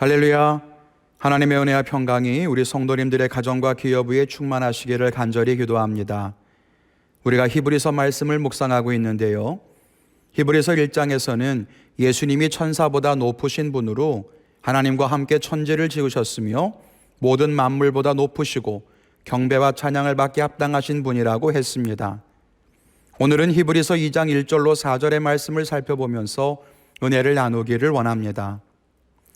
할렐루야. 하나님의 은혜와 평강이 우리 성도님들의 가정과 기업부에 충만하시기를 간절히 기도합니다. 우리가 히브리서 말씀을 묵상하고 있는데요. 히브리서 1장에서는 예수님이 천사보다 높으신 분으로 하나님과 함께 천지를 지으셨으며 모든 만물보다 높으시고 경배와 찬양을 받게 합당하신 분이라고 했습니다. 오늘은 히브리서 2장 1절로 4절의 말씀을 살펴보면서 은혜를 나누기를 원합니다.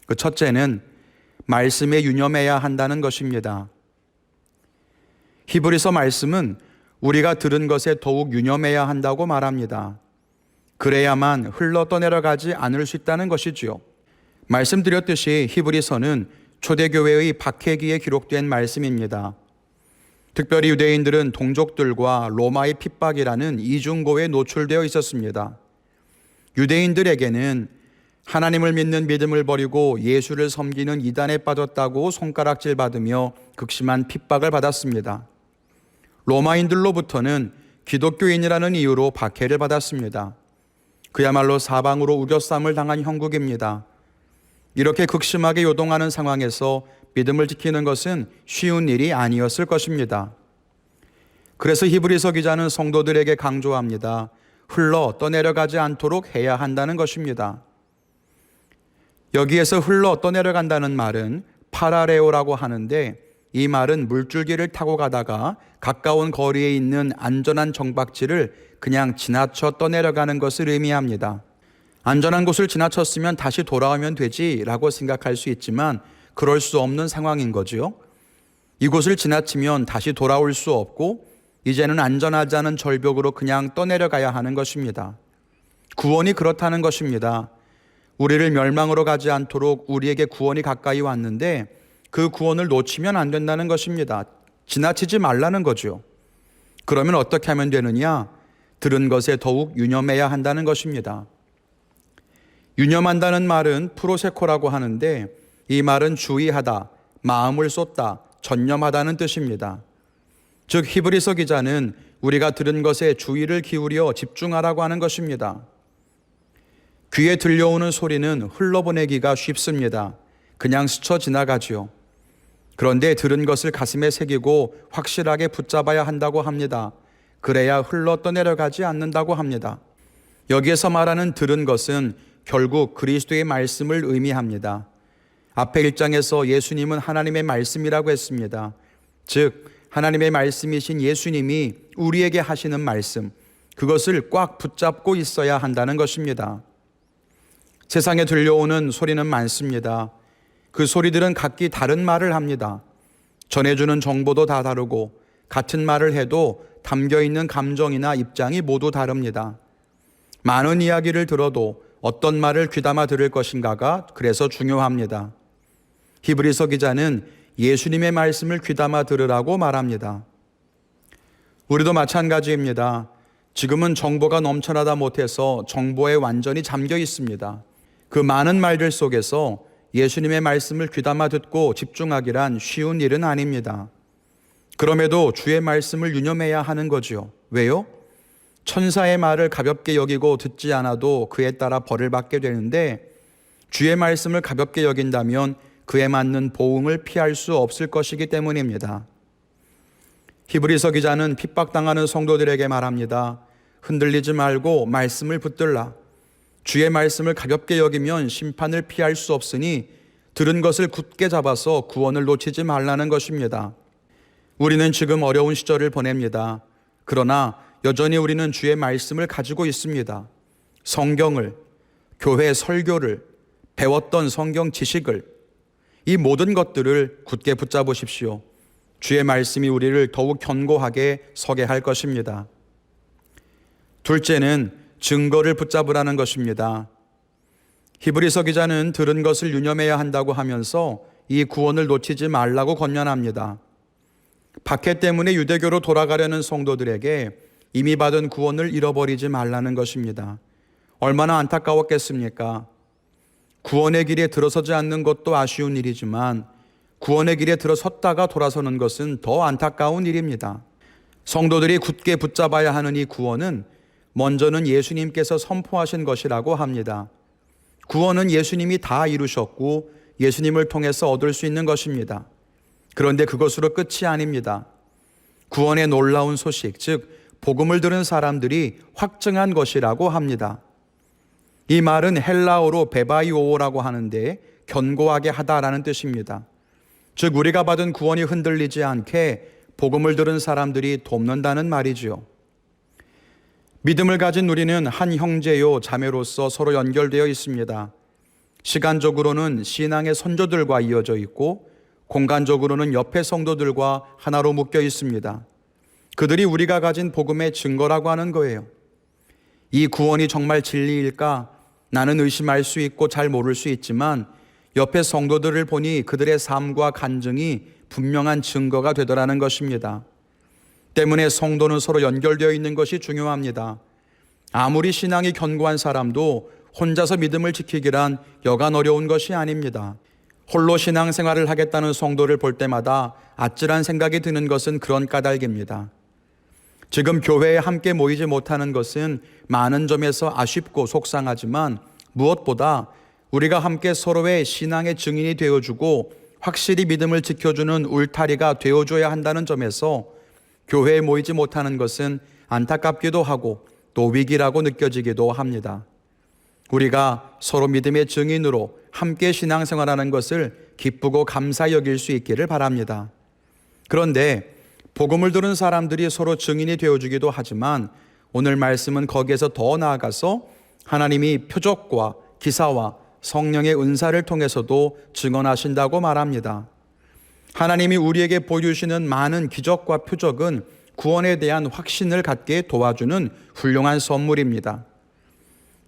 그 첫째는 말씀에 유념해야 한다는 것입니다. 히브리서 말씀은 우리가 들은 것에 더욱 유념해야 한다고 말합니다. 그래야만 흘러 떠내려가지 않을 수 있다는 것이지요. 말씀드렸듯이 히브리서는 초대교회의 박해기에 기록된 말씀입니다. 특별히 유대인들은 동족들과 로마의 핍박이라는 이중고에 노출되어 있었습니다. 유대인들에게는 하나님을 믿는 믿음을 버리고 예수를 섬기는 이단에 빠졌다고 손가락질 받으며 극심한 핍박을 받았습니다. 로마인들로부터는 기독교인이라는 이유로 박해를 받았습니다. 그야말로 사방으로 우겨쌈을 당한 형국입니다. 이렇게 극심하게 요동하는 상황에서 믿음을 지키는 것은 쉬운 일이 아니었을 것입니다. 그래서 히브리서 기자는 성도들에게 강조합니다. 흘러 떠내려가지 않도록 해야 한다는 것입니다. 여기에서 흘러 떠내려간다는 말은 파라레오라고 하는데, 이 말은 물줄기를 타고 가다가 가까운 거리에 있는 안전한 정박지를 그냥 지나쳐 떠내려가는 것을 의미합니다. 안전한 곳을 지나쳤으면 다시 돌아오면 되지라고 생각할 수 있지만 그럴 수 없는 상황인 거지요. 이곳을 지나치면 다시 돌아올 수 없고 이제는 안전하지 않은 절벽으로 그냥 떠내려가야 하는 것입니다. 구원이 그렇다는 것입니다. 우리를 멸망으로 가지 않도록 우리에게 구원이 가까이 왔는데 그 구원을 놓치면 안 된다는 것입니다. 지나치지 말라는 거죠. 그러면 어떻게 하면 되느냐? 들은 것에 더욱 유념해야 한다는 것입니다. 유념한다는 말은 프로세코라고 하는데, 이 말은 주의하다, 마음을 쏟다, 전념하다는 뜻입니다. 즉 히브리서 기자는 우리가 들은 것에 주의를 기울여 집중하라고 하는 것입니다. 귀에 들려오는 소리는 흘러보내기가 쉽습니다. 그냥 스쳐 지나가지요. 그런데 들은 것을 가슴에 새기고 확실하게 붙잡아야 한다고 합니다. 그래야 흘러 떠내려가지 않는다고 합니다. 여기에서 말하는 들은 것은 결국 그리스도의 말씀을 의미합니다. 앞에 1장에서 예수님은 하나님의 말씀이라고 했습니다. 즉 하나님의 말씀이신 예수님이 우리에게 하시는 말씀, 그것을 꽉 붙잡고 있어야 한다는 것입니다. 세상에 들려오는 소리는 많습니다. 그 소리들은 각기 다른 말을 합니다. 전해주는 정보도 다 다르고 같은 말을 해도 담겨있는 감정이나 입장이 모두 다릅니다. 많은 이야기를 들어도 어떤 말을 귀담아 들을 것인가가 그래서 중요합니다. 히브리서 기자는 예수님의 말씀을 귀담아 들으라고 말합니다. 우리도 마찬가지입니다. 지금은 정보가 넘쳐나다 못해서 정보에 완전히 잠겨 있습니다. 그 많은 말들 속에서 예수님의 말씀을 귀담아 듣고 집중하기란 쉬운 일은 아닙니다. 그럼에도 주의 말씀을 유념해야 하는 거지요. 왜요? 천사의 말을 가볍게 여기고 듣지 않아도 그에 따라 벌을 받게 되는데, 주의 말씀을 가볍게 여긴다면 그에 맞는 보응을 피할 수 없을 것이기 때문입니다. 히브리서 기자는 핍박당하는 성도들에게 말합니다. 흔들리지 말고 말씀을 붙들라. 주의 말씀을 가볍게 여기면 심판을 피할 수 없으니 들은 것을 굳게 잡아서 구원을 놓치지 말라는 것입니다. 우리는 지금 어려운 시절을 보냅니다. 그러나 여전히 우리는 주의 말씀을 가지고 있습니다. 성경을, 교회 설교를, 배웠던 성경 지식을, 이 모든 것들을 굳게 붙잡으십시오. 주의 말씀이 우리를 더욱 견고하게 서게 할 것입니다. 둘째는 증거를 붙잡으라는 것입니다. 히브리서 기자는 들은 것을 유념해야 한다고 하면서 이 구원을 놓치지 말라고 권면합니다. 박해 때문에 유대교로 돌아가려는 성도들에게 이미 받은 구원을 잃어버리지 말라는 것입니다. 얼마나 안타까웠겠습니까? 구원의 길에 들어서지 않는 것도 아쉬운 일이지만 구원의 길에 들어섰다가 돌아서는 것은 더 안타까운 일입니다. 성도들이 굳게 붙잡아야 하는 이 구원은 먼저는 예수님께서 선포하신 것이라고 합니다. 구원은 예수님이 다 이루셨고 예수님을 통해서 얻을 수 있는 것입니다. 그런데 그것으로 끝이 아닙니다. 구원의 놀라운 소식, 즉 복음을 들은 사람들이 확증한 것이라고 합니다. 이 말은 헬라어로 베바이오라고 하는데 견고하게 하다라는 뜻입니다. 즉 우리가 받은 구원이 흔들리지 않게 복음을 들은 사람들이 돕는다는 말이지요. 믿음을 가진 우리는 한 형제요 자매로서 서로 연결되어 있습니다. 시간적으로는 신앙의 선조들과 이어져 있고 공간적으로는 옆의 성도들과 하나로 묶여 있습니다. 그들이 우리가 가진 복음의 증거라고 하는 거예요. 이 구원이 정말 진리일까? 나는 의심할 수 있고 잘 모를 수 있지만 옆의 성도들을 보니 그들의 삶과 간증이 분명한 증거가 되더라는 것입니다. 때문에 성도는 서로 연결되어 있는 것이 중요합니다. 아무리 신앙이 견고한 사람도 혼자서 믿음을 지키기란 여간 어려운 것이 아닙니다. 홀로 신앙생활을 하겠다는 성도를 볼 때마다 아찔한 생각이 드는 것은 그런 까닭입니다. 지금 교회에 함께 모이지 못하는 것은 많은 점에서 아쉽고 속상하지만 무엇보다 우리가 함께 서로의 신앙의 증인이 되어주고 확실히 믿음을 지켜주는 울타리가 되어줘야 한다는 점에서 교회에 모이지 못하는 것은 안타깝기도 하고 또 위기라고 느껴지기도 합니다. 우리가 서로 믿음의 증인으로 함께 신앙생활하는 것을 기쁘고 감사히 여길 수 있기를 바랍니다. 그런데 복음을 들은 사람들이 서로 증인이 되어주기도 하지만 오늘 말씀은 거기에서 더 나아가서 하나님이 표적과 기사와 성령의 은사를 통해서도 증언하신다고 말합니다. 하나님이 우리에게 보여주시는 많은 기적과 표적은 구원에 대한 확신을 갖게 도와주는 훌륭한 선물입니다.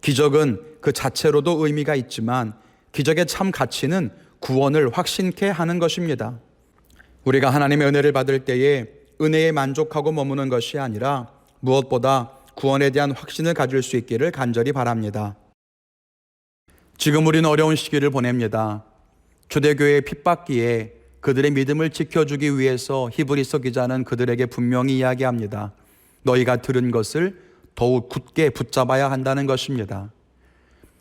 기적은 그 자체로도 의미가 있지만 기적의 참 가치는 구원을 확신케 하는 것입니다. 우리가 하나님의 은혜를 받을 때에 은혜에 만족하고 머무는 것이 아니라 무엇보다 구원에 대한 확신을 가질 수 있기를 간절히 바랍니다. 지금 우리는 어려운 시기를 보냅니다. 초대교회의 핍박기에 그들의 믿음을 지켜주기 위해서 히브리서 기자는 그들에게 분명히 이야기합니다. 너희가 들은 것을 더욱 굳게 붙잡아야 한다는 것입니다.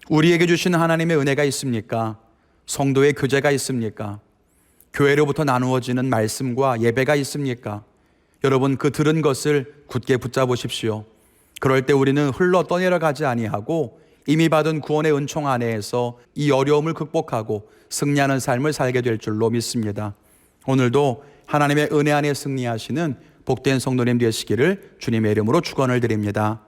우리에게 주신 하나님의 은혜가 있습니까? 성도의 교제가 있습니까? 교회로부터 나누어지는 말씀과 예배가 있습니까? 여러분, 그 들은 것을 굳게 붙잡으십시오. 그럴 때 우리는 흘러 떠내려가지 아니하고 이미 받은 구원의 은총 안에서 이 어려움을 극복하고 승리하는 삶을 살게 될 줄로 믿습니다. 오늘도 하나님의 은혜 안에 승리하시는 복된 성도님 되시기를 주님의 이름으로 축원을 드립니다.